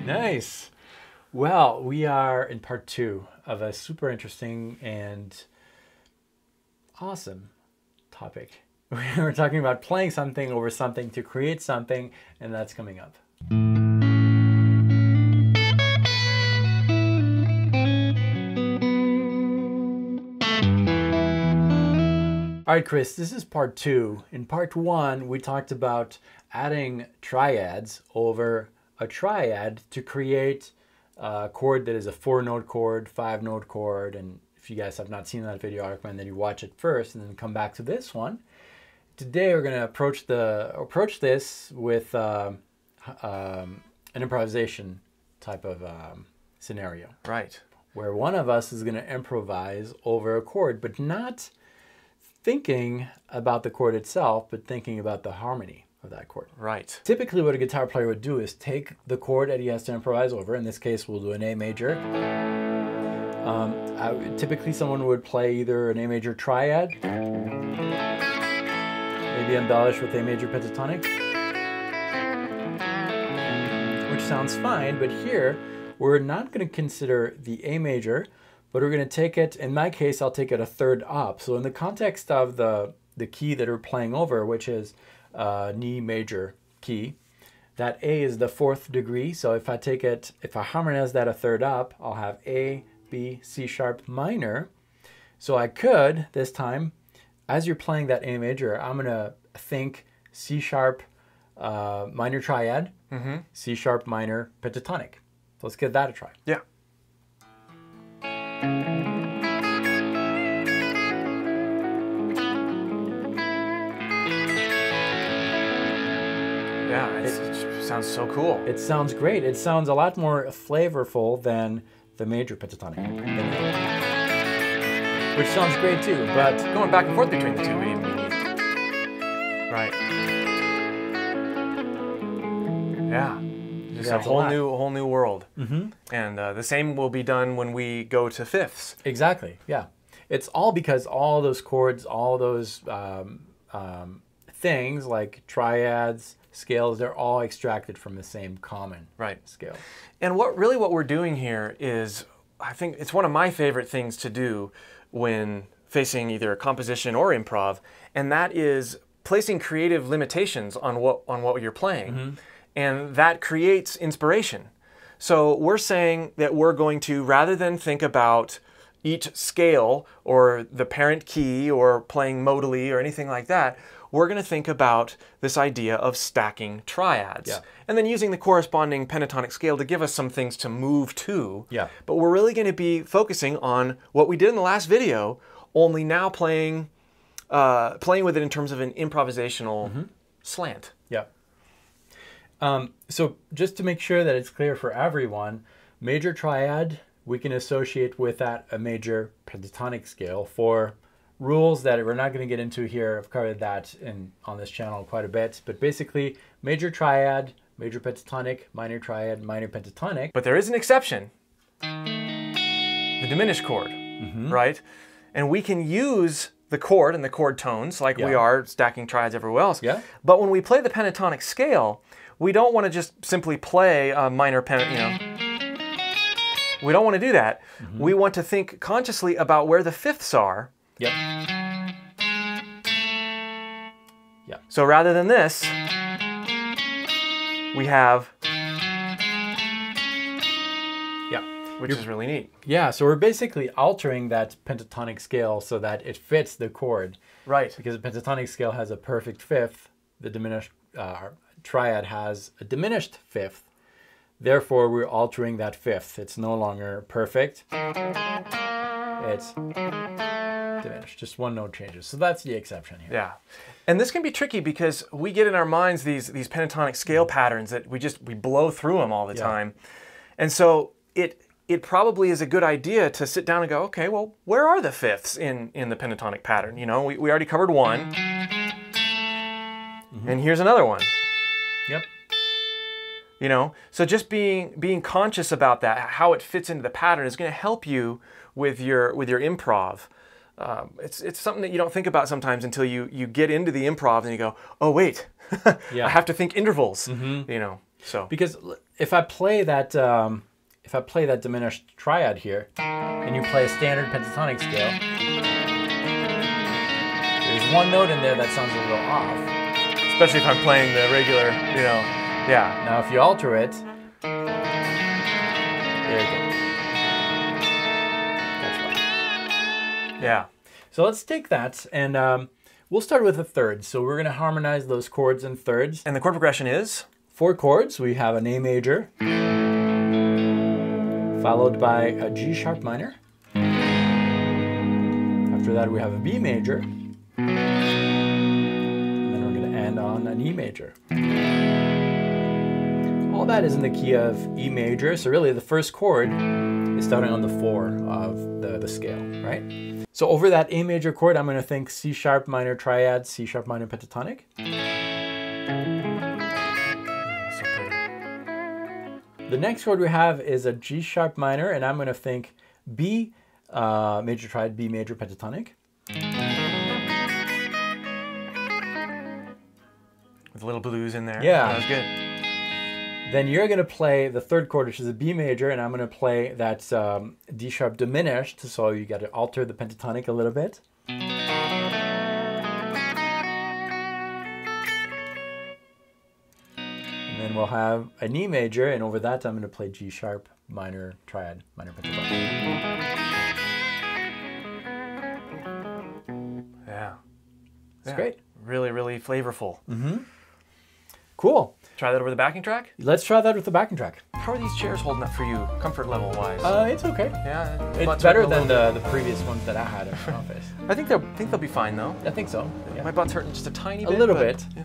Nice. Well, we are in part 2 of a super interesting and awesome topic. We're talking about playing something over something to create something, and that's coming up. All right, Chris, this is part 2. In part 1, we talked about adding triads over a triad to create a chord that is a 4-note chord, 5-note chord. And if you guys have not seen that video, I recommend that you watch it first and then come back to this one. Today, we're going to approach this with an improvisation type of scenario. Right. Where one of us is going to improvise over a chord, but not thinking about the chord itself, but thinking about the harmony of that chord. Right. Typically what a guitar player would do is take the chord that he has to improvise over. In this case, we'll do an A major. Typically someone would play either an A major triad, maybe embellish with A major pentatonic, which sounds fine, but here we're not going to consider the A major, but we're going to take it, in my case, I'll take it a third up. So in the context of the key that we're playing over, which is knee major key, that A is the 4th degree. So if I take it, if I harmonize that a third up, I'll have A, B, C sharp minor. So I could, this time, as you're playing that A major, I'm going to think C sharp minor triad, C sharp minor pentatonic. So let's give that a try. Yeah. Yeah, it sounds so cool. It sounds great. It sounds a lot more flavorful than the major pentatonic, which sounds great too. But going back and forth between the two, we need. Right. Yeah. Just a whole new world. And the same will be done when we go to fifths. Exactly. Yeah. It's all because all those chords, all those things like triads, scales, they're all extracted from the same common scale. And what we're doing here is, I think it's one of my favorite things to do when facing either a composition or improv, and that is placing creative limitations on what you're playing. And that creates inspiration. So we're saying that we're going to, rather than think about each scale or the parent key or playing modally or anything like that, we're going to think about this idea of stacking triads. Yeah. And then using the corresponding pentatonic scale to give us some things to move to. Yeah. But we're really going to be focusing on what we did in the last video, only now playing with it in terms of an improvisational slant. Yeah. So just to make sure that it's clear for everyone, major triad, we can associate with that a major pentatonic scale. For rules that we're not going to get into here, I've covered that on this channel quite a bit, but basically major triad, major pentatonic, minor triad, minor pentatonic. But there is an exception, the diminished chord, right? And we can use the chord and the chord tones like we are stacking triads everywhere else. Yeah. But when we play the pentatonic scale, we don't want to just simply play a minor we don't want to do that. We want to think consciously about where the fifths are. Yep. So rather than this, we have, which is really neat. Yeah, so we're basically altering that pentatonic scale so that it fits the chord. Right. Because the pentatonic scale has a perfect fifth, the diminished triad has a diminished fifth. Therefore, we're altering that fifth. It's no longer perfect. It's diminished. Just one note changes. So that's the exception here. Yeah. And this can be tricky because we get in our minds these pentatonic scale patterns that we blow through them all the time. And so it probably is a good idea to sit down and go, okay, well, where are the fifths in the pentatonic pattern? You know, we already covered one. And here's another one. Yep. You know, so just being conscious about that, how it fits into the pattern, is going to help you with your improv. It's something that you don't think about sometimes until you get into the improv and you go, oh wait, I have to think intervals. You know, so because if I play that diminished triad here, and you play a standard pentatonic scale, there's one note in there that sounds a little off. Especially if I'm playing the regular, you know, yeah. Now if you alter it, there you go. That's fine. Yeah. So let's take that and we'll start with a third. So we're going to harmonize those chords in thirds. And the chord progression is? 4 chords. We have an A major, followed by a G sharp minor. After that we have a B major. And on an E major. All that is in the key of E major, so really the first chord is starting on the 4 of the scale, right? So over that A major chord, I'm going to think C sharp minor triad, C sharp minor pentatonic. The next chord we have is a G sharp minor, and I'm going to think B major triad, B major pentatonic. With a little blues in there. Yeah. That was good. Then you're going to play the third chord, which is a B major, and I'm going to play that D sharp diminished, so you got to alter the pentatonic a little bit. And then we'll have an E major, and over that I'm going to play G sharp minor triad, minor pentatonic. Yeah. It's great. Really, really flavorful. Mm-hmm. Cool. Try that over the backing track? Let's try that with the backing track. How are these chairs holding up for you, comfort level wise? It's okay. Yeah. It's better than the previous ones that I had in my office. I think they'll be fine though. I think so. Yeah. My butt's hurting just a tiny bit. A little bit. Yeah.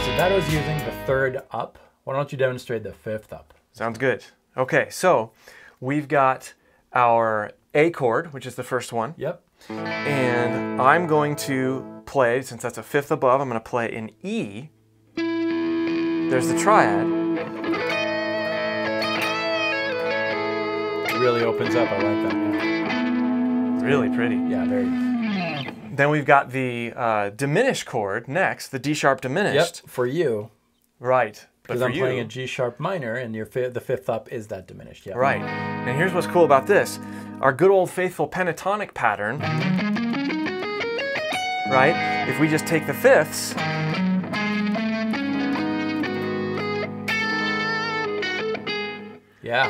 So that was using the third up. Why don't you demonstrate the fifth up? Sounds good. Okay, so we've got our A chord, which is the first one. Yep. And I'm going to play, since that's a fifth above, I'm going to play an E. There's the triad. It really opens up. I like that. Yeah. Really pretty. Yeah, very good. Then we've got the diminished chord next, the D sharp diminished. Yep, for you. Right. Because I'm playing a G sharp minor, and the fifth up is that diminished. Yeah. Right. And here's what's cool about this. Our good old faithful pentatonic pattern, right? If we just take the fifths, Yeah.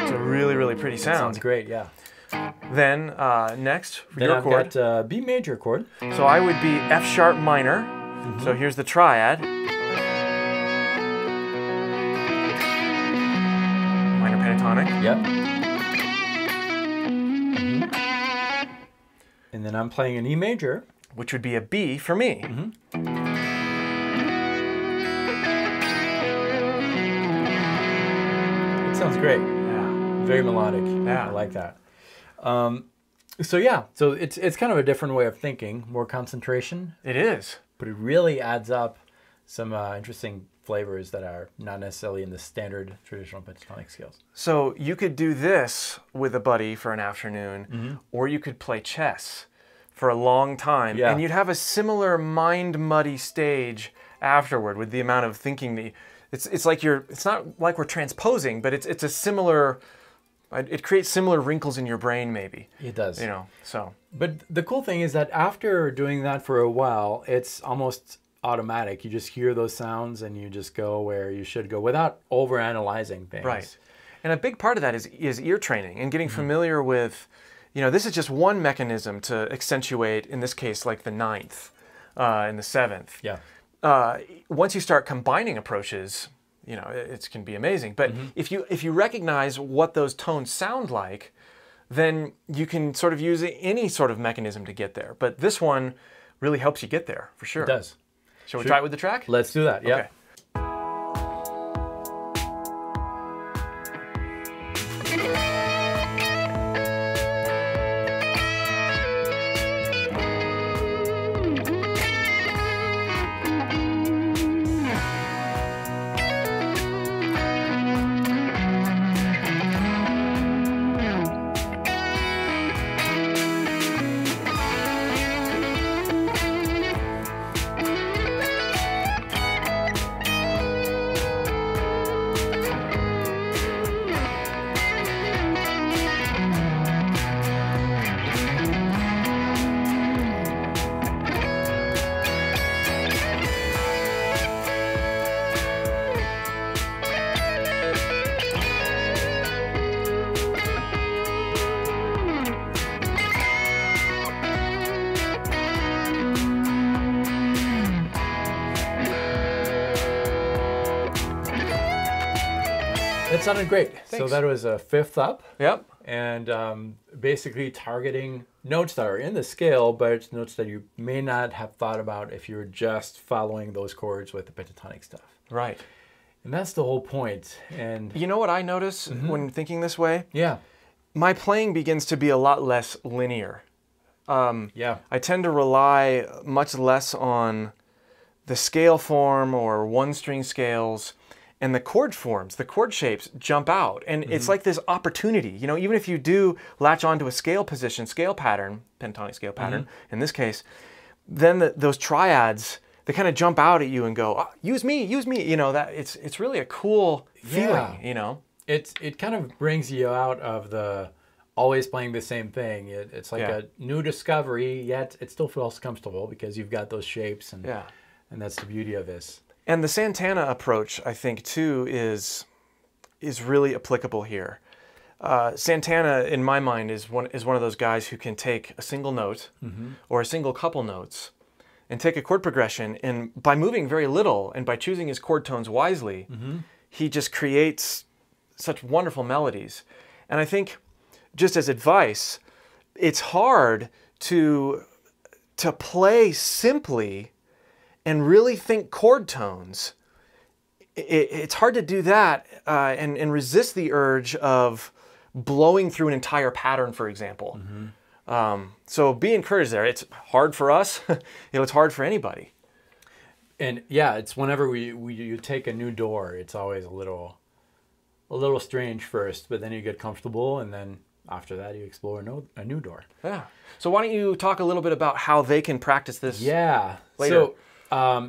it's a really, really pretty sound. Sounds great, yeah. Then next, for Then your I've chord. got B major chord. So I would be F sharp minor. So here's the triad. Minor pentatonic. Yep. And then I'm playing an E major. Which would be a B for me. It sounds great. Yeah. Very melodic. Yeah. I like that. So yeah, so it's kind of a different way of thinking, more concentration, It is. but it really adds up some interesting flavors that are not necessarily in the standard traditional pentatonic scales. So you could do this with a buddy for an afternoon, or you could play chess for a long time, Yeah. and you'd have a similar mind-muddy stage afterward with the amount of thinking that it's like it's not like we're transposing, but it's a similar. It creates similar wrinkles in your brain, maybe. It does. You know, so. But the cool thing is that after doing that for a while, it's almost automatic. You just hear those sounds and you just go where you should go without over-analyzing things. Right. And a big part of that is ear training and getting familiar with, you know, this is just one mechanism to accentuate, in this case, like the ninth and the seventh. Yeah. once you start combining approaches, you know, it can be amazing. But if you recognize what those tones sound like, then you can sort of use any sort of mechanism to get there. But this one really helps you get there, for sure. It does. Shall we try it with the track? Let's do that, yeah. Okay. That sounded great. Thanks. So that was a fifth up. Yep. And basically targeting notes that are in the scale, but notes that you may not have thought about if you were just following those chords with the pentatonic stuff. Right. And that's the whole point. And you know what I notice when thinking this way? yeah. My playing begins to be a lot less linear. Yeah. I tend to rely much less on the scale form or one-string scales, and the chord forms, the chord shapes jump out. And it's like this opportunity. You know, even if you do latch onto a scale position, scale pattern, pentatonic scale pattern in this case, then those triads, they kind of jump out at you and go, oh, use me, use me. You know, that it's really a cool feeling, you know? It kind of brings you out of the always playing the same thing. It's like a new discovery, yet it still feels comfortable because you've got those shapes, and that's the beauty of this. And the Santana approach, I think, too, is really applicable here. Santana, in my mind, is one of those guys who can take a single note or a single couple notes and take a chord progression, and by moving very little and by choosing his chord tones wisely, he just creates such wonderful melodies. And I think, just as advice, it's hard to play simply and really think chord tones. It's hard to do that and resist the urge of blowing through an entire pattern, for example. So be encouraged there. It's hard for us. You know, it's hard for anybody. And yeah, it's whenever you take a new door, it's always a little strange first, but then you get comfortable, and then after that you explore a new door. Yeah. So why don't you talk a little bit about how they can practice this later? So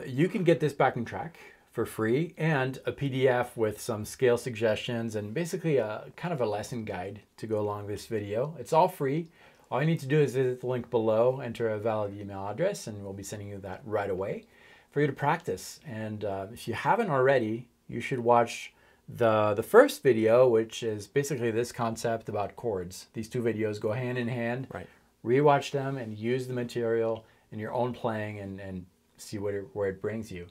you can get this backing track for free and a PDF with some scale suggestions and basically a kind of a lesson guide to go along this video. It's all free. All you need to do is visit the link below, enter a valid email address, and we'll be sending you that right away for you to practice. And if you haven't already, you should watch the first video, which is basically this concept about chords. These two videos go hand in hand. Right. Rewatch them and use the material in your own playing and see where it brings you.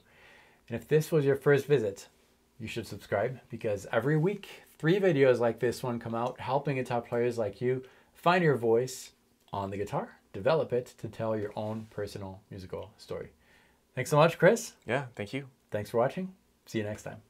And if this was your first visit, you should subscribe, because every week 3 videos like this one come out helping guitar players like you find your voice on the guitar, develop it to tell your own personal musical story. Thanks so much, Chris. Yeah, thank you. Thanks for watching. See you next time.